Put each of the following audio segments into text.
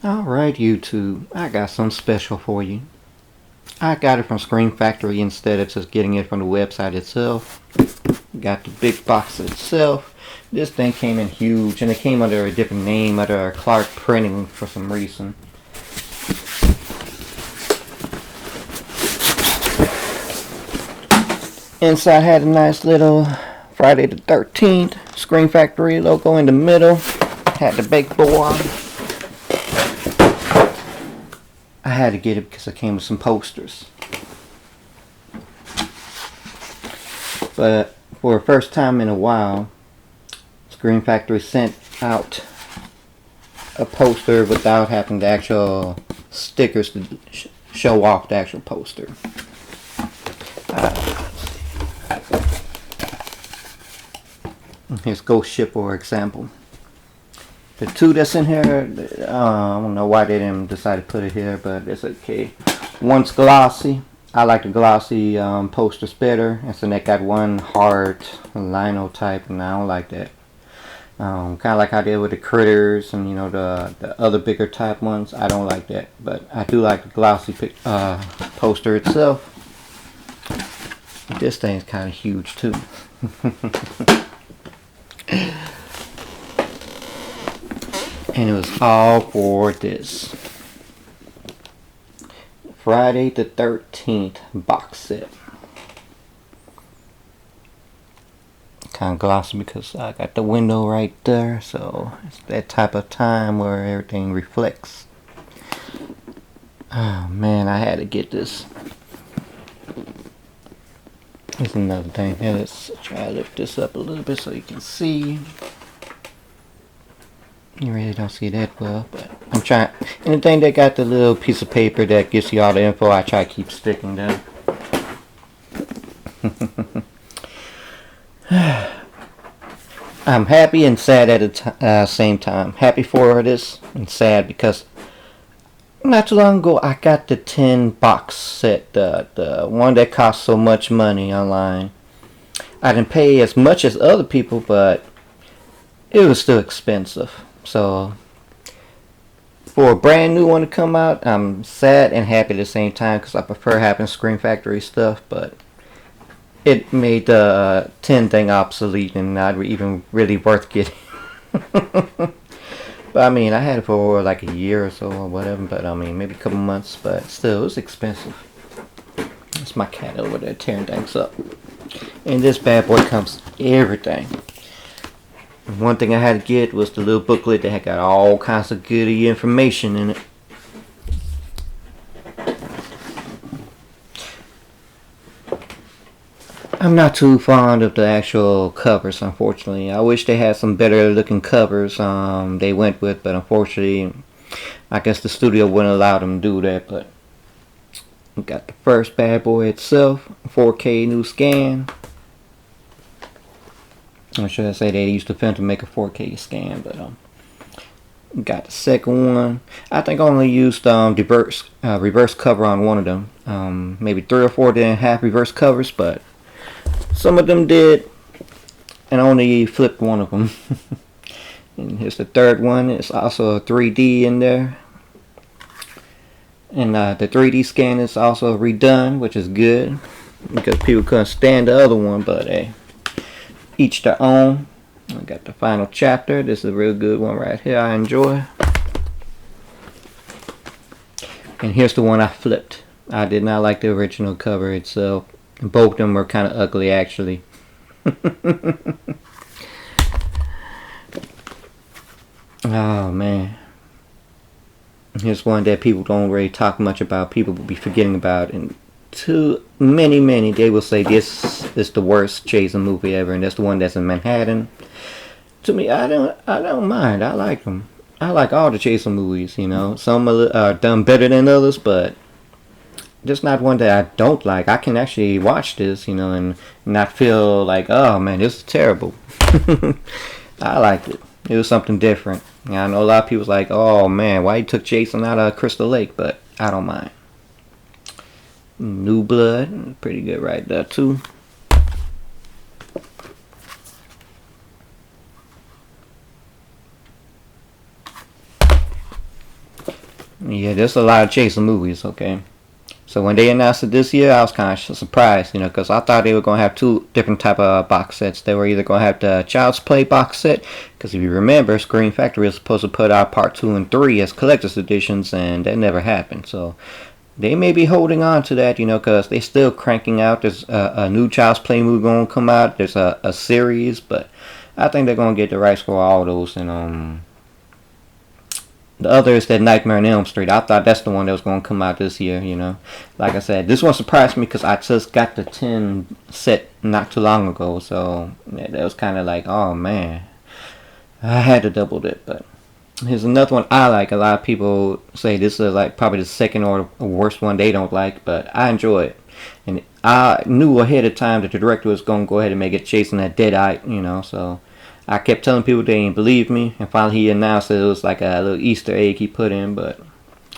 Alright, YouTube, I got something special for you. I got it from Screen Factory instead of just getting it from the website itself. Got the big box itself. This thing came in huge, and it came under a different name, under Clark Printing for some reason. Inside had a nice little Friday the 13th Screen Factory logo in the middle. Had the big board. I had to get it because it came with some posters. But for the first time in a while, Screen Factory sent out a poster without having the actual stickers to show off the actual poster. Here's Ghost Ship, for example. The two that's in here, I don't know why they didn't decide to put it here, but it's okay. One's glossy. I like the glossy posters better. And so they got one hard lino type, and I don't like that. Kind of like how they did with the critters and the other bigger type ones. I don't like that, but I do like the glossy poster itself. This thing's kind of huge too. And it was all for this Friday the 13th box set. Kind of glossy because I got the window right there, so it's that type of time where everything reflects. Oh man, I had to get this. Here's another thing. Here, let's try to lift this up a little bit so you can see. You really don't see that well, but I'm trying. Anything that got the little piece of paper that gives you all the info, I try to keep sticking down. I'm happy and sad at the same time. Happy for this and sad because not too long ago I got the 10 box set, the one that cost so much money online. I didn't pay as much as other people, but it was still expensive. So for a brand new one to come out, I'm sad and happy at the same time because I prefer having Screen Factory stuff, but it made the 10 thing obsolete and not even really worth getting. But I mean, I had it for like a year or so or whatever, but I mean maybe a couple months, but still it was expensive. That's my cat over there tearing things up. And this bad boy comes everything. One thing I had to get was the little booklet that had got all kinds of goody information in it. I'm not too fond of the actual covers, unfortunately. I wish they had some better looking covers they went with, but unfortunately I guess the studio wouldn't allow them to do that. But we got the first bad boy itself, 4K new scan. Or should I say they used the film to make a 4K scan, but got the second one. I think I only used reverse cover on one of them. Maybe 3 or 4 didn't have reverse covers, but some of them did, and I only flipped one of them. And here's the third one. It's also a 3D in there, and the 3D scan is also redone, which is good because people couldn't stand the other one, but hey. Each their own. I got the final chapter. This is a real good one right here. I enjoy. And here's the one I flipped. I did not like the original cover itself. Both of them were kind of ugly, actually. Oh man. Here's one that people don't really talk much about. People will be forgetting about, and to many they will say this is the worst Jason movie ever, and that's the one that's in Manhattan. To me, I don't mind. I like them. I like all the Jason movies. Some are done better than others, but there's not one that I don't like. I can actually watch this, and not feel like, oh man, this is terrible. I liked it. It was something different. I know a lot of people's like, oh man, why you took Jason out of Crystal Lake, but I don't mind. New Blood, pretty good right there too. Yeah, there's a lot of Jason movies, okay? So when they announced it this year, I was kind of surprised, because I thought they were going to have two different type of box sets. They were either going to have the Child's Play box set, because if you remember, Screen Factory was supposed to put out part 2 and 3 as collector's editions, and that never happened. So they may be holding on to that, because they still cranking out. There's a new Child's Play movie going to come out. There's a series, but I think they're going to get the rights for all those, and the other is that Nightmare on Elm Street. I thought that's the one that was going to come out this year, Like I said, this one surprised me because I just got the 10 set not too long ago. So that was kind of like, oh man, I had to double it. But here's another one I like. A lot of people say this is like probably the second or worst one they don't like, but I enjoy it. And I knew ahead of time that the director was going to go ahead and make it Chasing that Deadite, so I kept telling people they didn't believe me, and finally he announced that it was like a little Easter egg he put in, but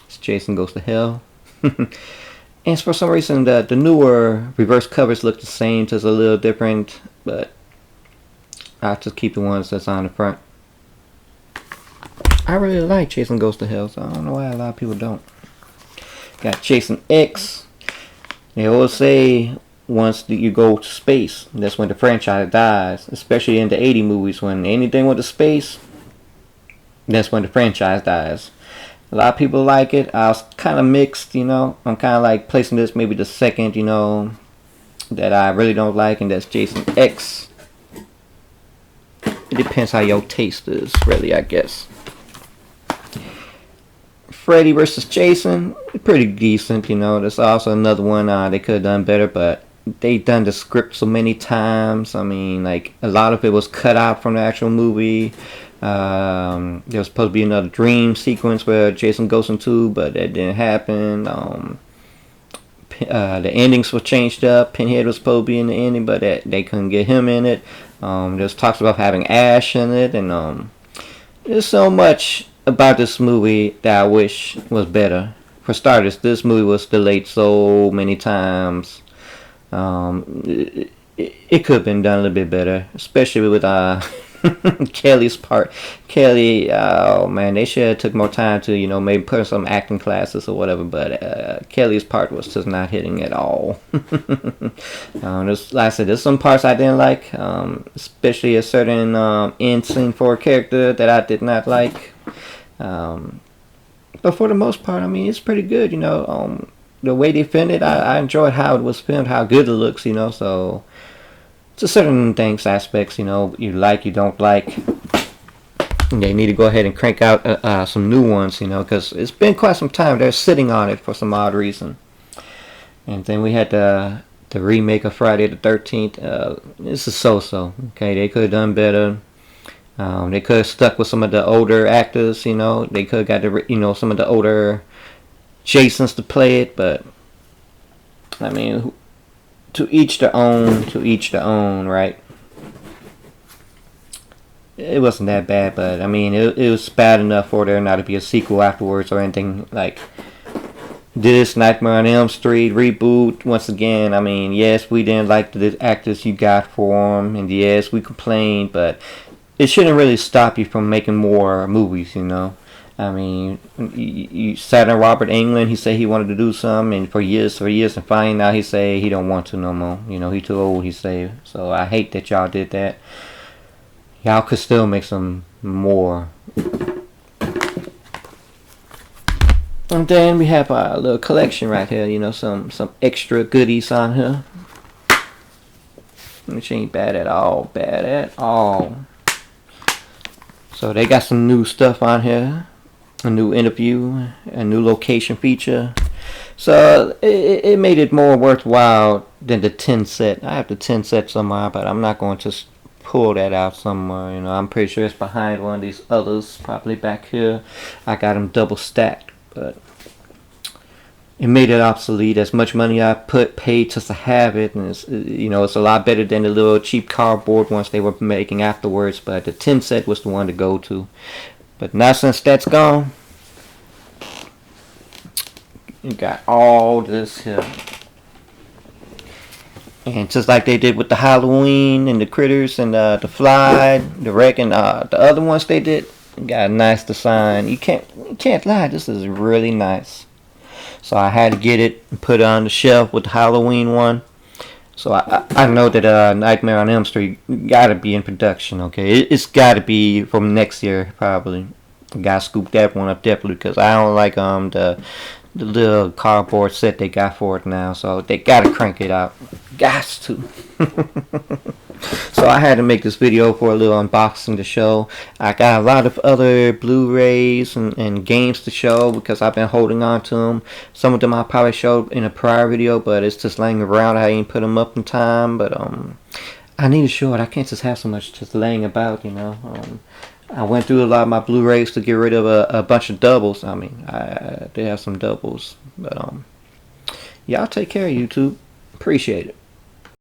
it's Jason Goes to Hell. And for some reason, the newer reverse covers look the same, just a little different, but I'll just keep the ones that's on the front. I really like Jason Goes to Hell, so I don't know why a lot of people don't. Got Jason X. They always say once you go to space, that's when the franchise dies. Especially in the 80 movies, when anything with the space, that's when the franchise dies. A lot of people like it. I was kind of mixed, I'm kind of like placing this maybe the second, that I really don't like, and that's Jason X. It depends how your taste is, really, I guess. Freddy vs. Jason, pretty decent, There's also another one they could have done better, but they done the script so many times. I mean, like, a lot of it was cut out from the actual movie. There was supposed to be another dream sequence where Jason goes into, but that didn't happen. The endings were changed up. Pinhead was supposed to be in the ending, but they couldn't get him in it. There's talks about having Ash in it, and there's so much about this movie that I wish was better. For starters, this movie was delayed so many times. It could have been done a little bit better, especially with Kelly's part. Kelly, oh man, they should have took more time to maybe put in some acting classes or whatever. But Kelly's part was just not hitting at all. Like I said, there's some parts I didn't like, especially a certain end scene for a character that I did not like. But for the most part, I mean, it's pretty good. The way they filmed it, I enjoyed how it was filmed, how good it looks, so to certain things, aspects, you like, you don't like. They need to go ahead and crank out some new ones, because it's been quite some time. They're sitting on it for some odd reason. And then we had the remake of Friday the 13th. This is so-so, okay? They could have done better. They could have stuck with some of the older actors, They could have got some of the older Jasons to play it, but I mean, to each their own, right? It wasn't that bad, but I mean, it was bad enough for there not to be a sequel afterwards or anything like this. Nightmare on Elm Street reboot, once again, I mean, yes, we didn't like the actors you got for them, and yes, we complained, but it shouldn't really stop you from making more movies, I mean, you sat in Robert Englund. He said he wanted to do some, and for years, and finally now he say he don't want to no more. He too old. He say. So I hate that y'all did that. Y'all could still make some more. And then we have a little collection right here. Some extra goodies on here, which ain't bad at all. Bad at all. So they got some new stuff on here. A new interview, a new location feature. So it made it more worthwhile than the 10 set. I have the 10 set somewhere, but I'm not going to pull that out somewhere. I'm pretty sure it's behind one of these others, probably back here. I got them double stacked, but it made it obsolete. As much money I paid just to have it, and it's a lot better than the little cheap cardboard ones they were making afterwards. But the 10 set was the one to go to. But now since that's gone, you got all this here. And just like they did with the Halloween and the Critters and the Fly, the Wreck, and the other ones they did, Got a nice design. You can't lie. This is really nice. So I had to get it and put it on the shelf with the Halloween one. So I know that Nightmare on Elm Street gotta be in production. Okay, it's gotta be from next year probably. Gotta scoop that one up definitely because I don't like the little cardboard set they got for it now. So they gotta crank it out. Got to. So I had to make this video for a little unboxing to show. I got a lot of other Blu-rays and games to show because I've been holding on to them. Some of them I probably showed in a prior video, but it's just laying around. I ain't put them up in time, but I need to show it. I can't just have so much just laying about, you know. I went through a lot of my Blu-rays to get rid of a bunch of doubles. I mean, I did have some doubles, but y'all take care, YouTube. Appreciate it.